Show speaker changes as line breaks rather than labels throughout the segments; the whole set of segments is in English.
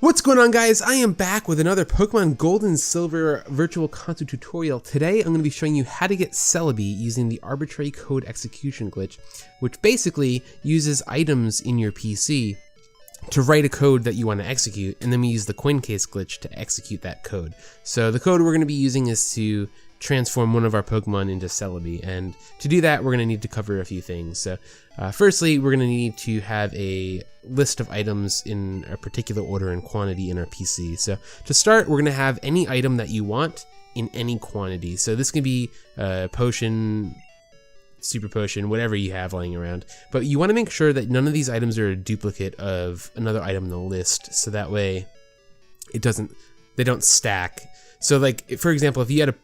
What's going on, guys? I am back with another Pokemon Gold and Silver virtual console tutorial. Today I'm going to be showing you how to get Celebi using the arbitrary code execution glitch, which basically uses items in your PC to write a code that you want to execute, and then we use the coin case glitch to execute that code. So the code we're going to be using is to transform one of our Pokemon into Celebi, and to do that we're going to need to cover a few things. So firstly, we're going to need to have a list of items in a particular order and quantity in our PC. So to start, we're going to have any item that you want in any quantity. So this can be potion, super potion, whatever you have lying around, but you want to make sure that none of these items are a duplicate of another item in the list, so that way they don't stack. So like, for example, if you had a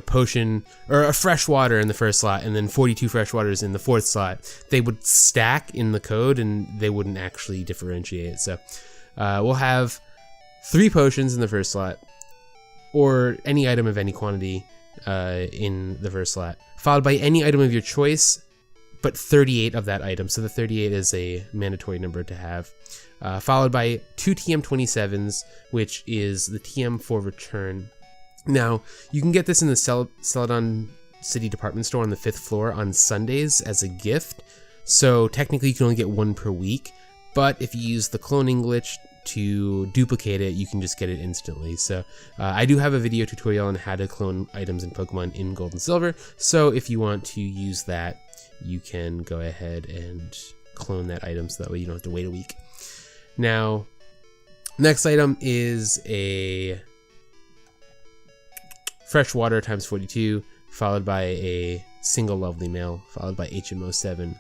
potion or a fresh water in the first slot and then 42 fresh waters in the fourth slot, they would stack in the code and they wouldn't actually differentiate. So we'll have 3 potions in the first slot, or any item of any quantity in the first slot, followed by any item of your choice, but 38 of that item. So the 38 is a mandatory number to have, followed by 2 TM27s, which is the TM for return. Now, you can get this in the Celadon City department store on the 5th floor on Sundays as a gift, so technically you can only get 1 per week, but if you use the cloning glitch to duplicate it, you can just get it instantly. So I do have a video tutorial on how to clone items in Pokemon in Gold and Silver, so if you want to use that, you can go ahead and clone that item, so that way you don't have to wait a week. Now, next item is a fresh water times 42, followed by a single lovely mail, followed by HM07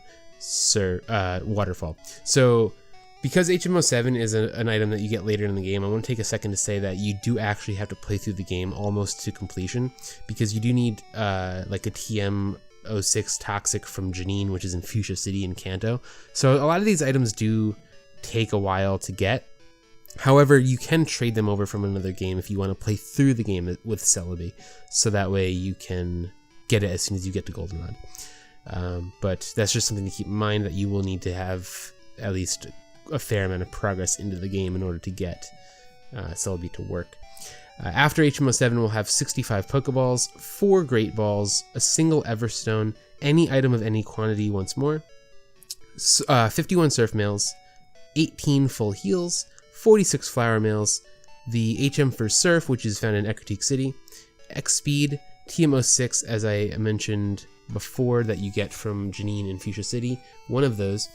waterfall. So because HM07 is an item that you get later in the game, I want to take a second to say that you do actually have to play through the game almost to completion, because you do need like a TM06 toxic from Janine, which is in Fuchsia City in Kanto. So a lot of these items do take a while to get. However, you can trade them over from another game if you want to play through the game with Celebi, so that way you can get it as soon as you get to Goldenrod. But that's just something to keep in mind, that you will need to have at least a fair amount of progress into the game in order to get Celebi to work. After HM07, we'll have 65 Pokeballs, 4 Great Balls, a single Everstone, any item of any quantity once more, 51 Surf Mails, 18 Full Heals, 46 Flower Mails, the HM for Surf, which is found in Ecruteak City, X Speed, TM06, as I mentioned before, that you get from Janine in Fuchsia City, one of those,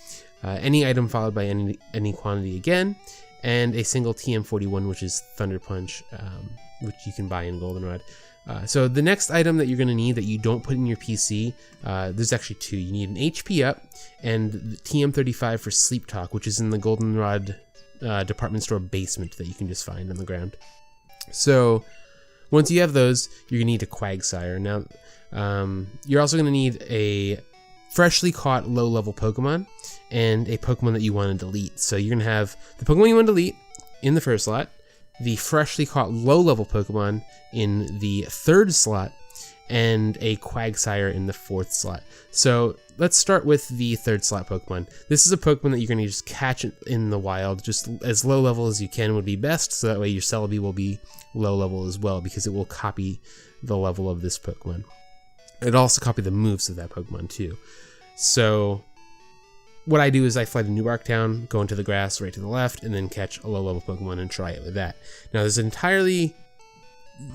any item followed by any quantity again, and a single TM41, which is Thunder Punch, which you can buy in Goldenrod. So the next item that you're going to need that you don't put in your PC, there's actually 2. You need an HP up and the TM35 for Sleep Talk, which is in the Goldenrod department store basement that you can just find on the ground. So once you have those, you're gonna need a Quagsire. Now you're also gonna need a freshly caught low level Pokemon and a Pokemon that you want to delete. So you're gonna have the Pokemon you want to delete in the first slot, the freshly caught low level Pokemon in the 3rd slot, and a Quagsire in the 4th slot. So let's start with the 3rd slot Pokemon. This is a Pokemon that you're going to just catch in the wild, just as low level as you can would be best, so that way your Celebi will be low level as well, because it will copy the level of this Pokemon. It'll also copy the moves of that Pokemon too. So what I do is I fly to New Barktown, go into the grass right to the left, and then catch a low level Pokemon and try it with that. Now there's an entirely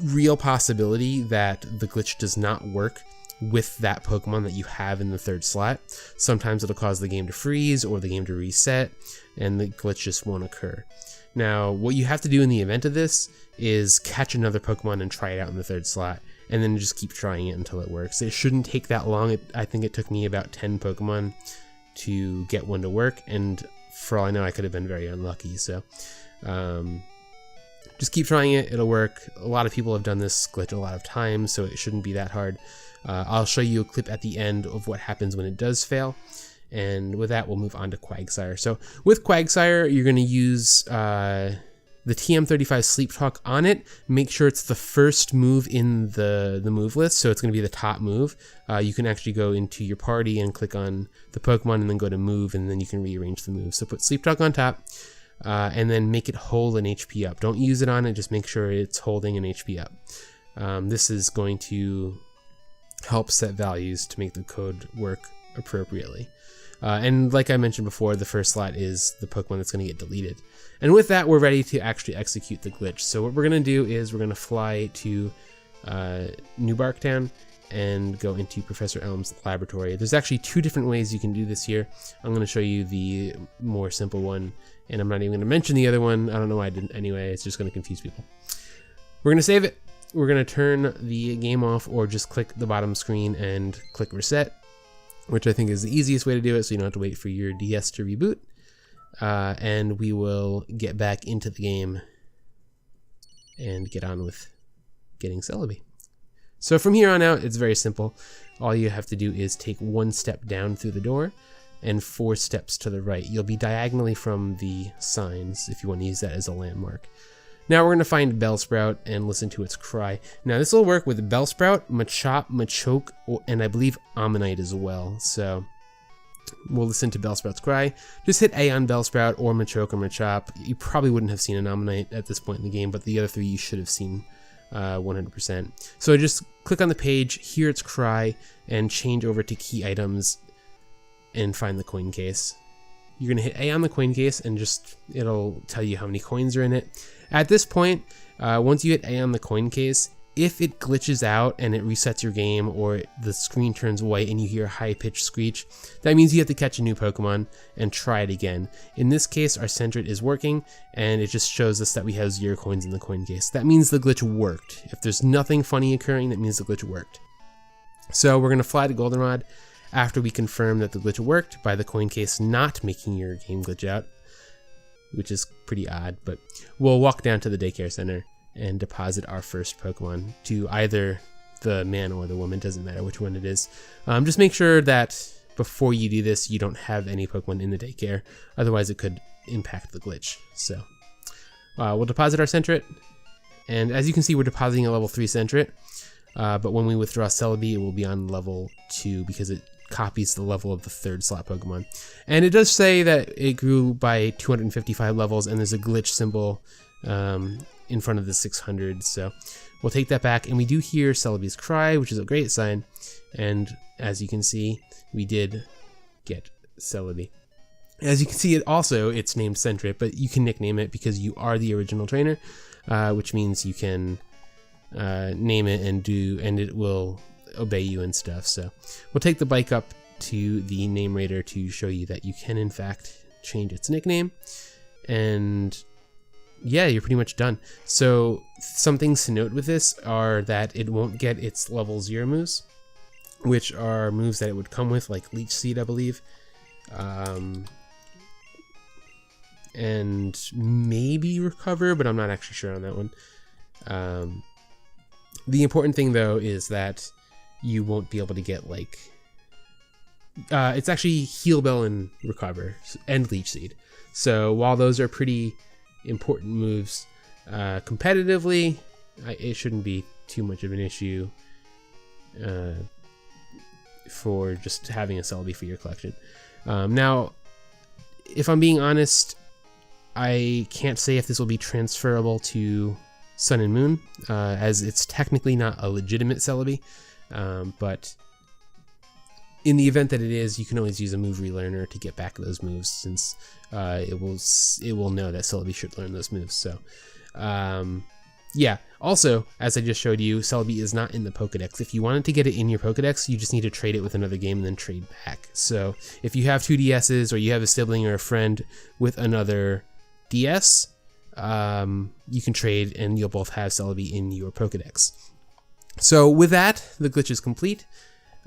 real possibility that the glitch does not work with that Pokemon that you have in the 3rd slot. Sometimes it'll cause the game to freeze or the game to reset, and the glitch just won't occur. Now, what you have to do in the event of this is catch another Pokemon and try it out in the 3rd slot, and then just keep trying it until it works. It shouldn't take that long. I think it took me about 10 Pokemon to get one to work, and for all I know, I could have been very unlucky. So just keep trying it, it'll work. A lot of people have done this glitch a lot of times, so it shouldn't be that hard. I'll show you a clip at the end of what happens when it does fail, and with that we'll move on to Quagsire. So with Quagsire, you're going to use the TM35 Sleep Talk on it. Make sure it's the first move in the move list, so it's going to be the top move. You can actually go into your party and click on the Pokemon and then go to move, and then you can rearrange the move. So put Sleep Talk on top. and then make it hold an HP up. Don't use it on it, just make sure it's holding an HP up. This is going to help set values to make the code work appropriately. And like I mentioned before, the first slot is the Pokemon that's going to get deleted. And with that, we're ready to actually execute the glitch. So what we're going to do is we're going to fly to New Barktown and go into Professor Elm's laboratory. There's actually 2 different ways you can do this here. I'm going to show you the more simple one, and I'm not even going to mention the other one. I don't know why I didn't anyway. It's just going to confuse people. We're going to save it. We're going to turn the game off, or just click the bottom screen and click reset, which I think is the easiest way to do it, so you don't have to wait for your DS to reboot. And we will get back into the game and get on with getting Celebi. So from here on out, it's very simple. All you have to do is take 1 step down through the door and 4 steps to the right. You'll be diagonally from the signs if you want to use that as a landmark. Now we're going to find Bellsprout and listen to its cry. Now this will work with Bellsprout, Machop, Machoke, and I believe Ammonite as well. So we'll listen to Bellsprout's cry. Just hit A on Bellsprout or Machoke or Machop. You probably wouldn't have seen an Ammonite at this point in the game, but the other 3 you should have seen 100%. So just click on the page, hear its cry, and change over to key items and find the coin case. You're going to hit A on the coin case and just it'll tell you how many coins are in it. At this point, once you hit A on the coin case, if it glitches out and it resets your game, or the screen turns white and you hear a high-pitched screech, that means you have to catch a new Pokemon and try it again. In this case, our Sentret is working, and it just shows us that we have 0 coins in the coin case. That means the glitch worked. If there's nothing funny occurring, that means the glitch worked. So we're going to fly to Goldenrod after we confirm that the glitch worked by the coin case not making your game glitch out, which is pretty odd, but we'll walk down to the daycare center and deposit our first Pokemon to either the man or the woman, doesn't matter which one it is. Just make sure that before you do this, you don't have any Pokemon in the daycare, otherwise it could impact the glitch. So we'll deposit our Sentret, and as you can see, we're depositing a level 3 Sentret, but when we withdraw Celebi, it will be on level 2 because it copies the level of the 3rd slot Pokemon. And it does say that it grew by 255 levels, and there's a glitch symbol in front of the 600, so we'll take that back. And we do hear Celebi's cry, which is a great sign, and as you can see, we did get Celebi. As you can see, it's named Sentret, but you can nickname it because you are the original trainer, which means you can name it and it will obey you and stuff. So we'll take the bike up to the name rater to show you that you can in fact change its nickname, and yeah, you're pretty much done. So some things to note with this are that it won't get its level 0 moves, which are moves that it would come with, like Leech Seed, I believe, and maybe Recover, but I'm not actually sure on that one. The important thing though is that you won't be able to get like it's actually Heal Bell and Recover and Leech Seed. So while those are pretty important moves competitively, it shouldn't be too much of an issue for just having a Celebi for your collection. Now, if I'm being honest, I can't say if this will be transferable to Sun and Moon, as it's technically not a legitimate Celebi, but in the event that it is, you can always use a move relearner to get back those moves, since it will know that Celebi should learn those moves. So yeah, also, as I just showed you, Celebi is not in the Pokedex. If you wanted to get it in your Pokedex, you just need to trade it with another game and then trade back. So if you have 2 DSs, or you have a sibling or a friend with another DS, you can trade and you'll both have Celebi in your Pokedex. So with that, the glitch is complete.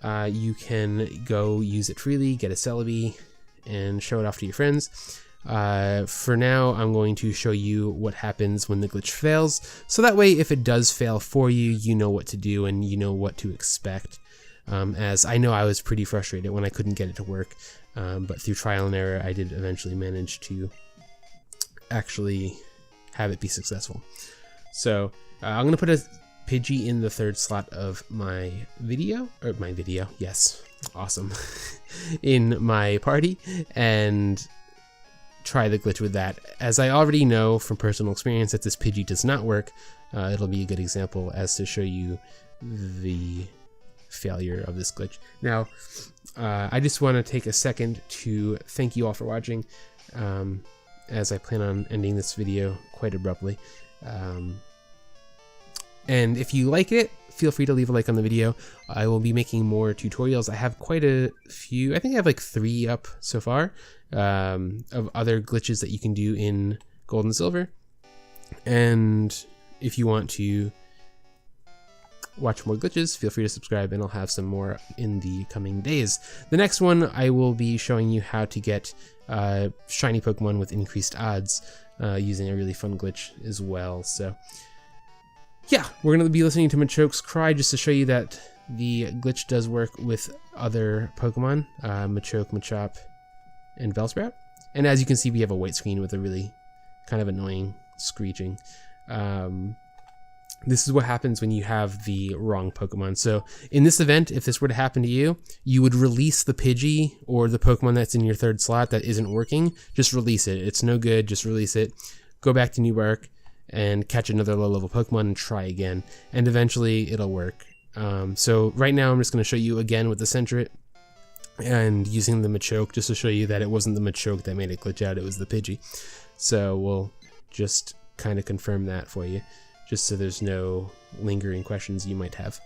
You can go use it freely, get a Celebi, and show it off to your friends. For now, I'm going to show you what happens when the glitch fails, so that way if it does fail for you, you know what to do and you know what to expect. As I know I was pretty frustrated when I couldn't get it to work, but through trial and error, I did eventually manage to actually have it be successful. So I'm going to put a Pidgey in the 3rd slot of my video, yes, awesome, in my party, and try the glitch with that. As I already know from personal experience that this Pidgey does not work, it'll be a good example as to show you the failure of this glitch. Now, I just want to take a second to thank you all for watching, as I plan on ending this video quite abruptly. And if you like it, feel free to leave a like on the video. I will be making more tutorials. I have quite a few. I think I have like 3 up so far, of other glitches that you can do in Gold and Silver. And if you want to watch more glitches, feel free to subscribe, and I'll have some more in the coming days. The next one, I will be showing you how to get shiny Pokemon with increased odds, using a really fun glitch as well. So yeah, we're going to be listening to Machoke's cry just to show you that the glitch does work with other Pokemon, Machoke, Machop, and Bellsprout. And as you can see, we have a white screen with a really kind of annoying screeching. This is what happens when you have the wrong Pokemon. So in this event, if this were to happen to you, you would release the Pidgey or the Pokemon that's in your 3rd slot that isn't working. Just release it. It's no good. Just release it. Go back to New Bark and catch another low-level Pokemon and try again. And eventually it'll work. So right now I'm just going to show you again with the Centret and using the Machoke just to show you that it wasn't the Machoke that made it glitch out. It was the Pidgey. So we'll just kind of confirm that for you, just so there's no lingering questions you might have.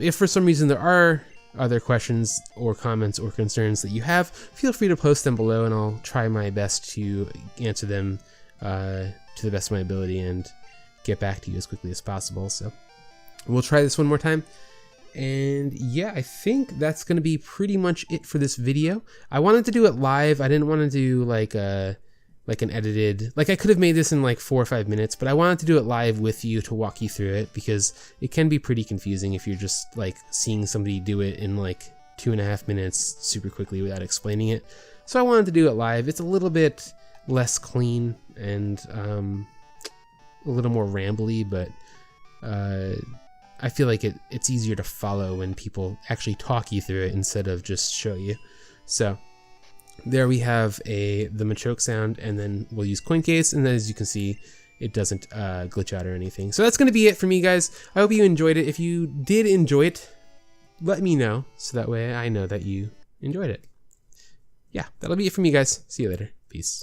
If for some reason there are other questions or comments or concerns that you have, feel free to post them below and I'll try my best to answer them to the best of my ability and get back to you as quickly as possible. So we'll try this one more time. And yeah, I think that's going to be pretty much it for this video. I wanted to do it live. I didn't want to do like an edited, like I could have made this in like 4 or 5 minutes, but I wanted to do it live with you to walk you through it, because it can be pretty confusing if you're just like seeing somebody do it in like 2.5 minutes super quickly without explaining it. So I wanted to do it live. It's a little bit less clean and a little more rambly, but I feel like it's easier to follow when people actually talk you through it instead of just show you. So there we have the Machoke sound, and then we'll use Coin Case, and then as you can see, it doesn't glitch out or anything. So that's going to be it for me, guys. I hope you enjoyed it. If you did enjoy it, let me know, so that way I know that you enjoyed it. Yeah, that'll be it for me, guys. See you later. Peace.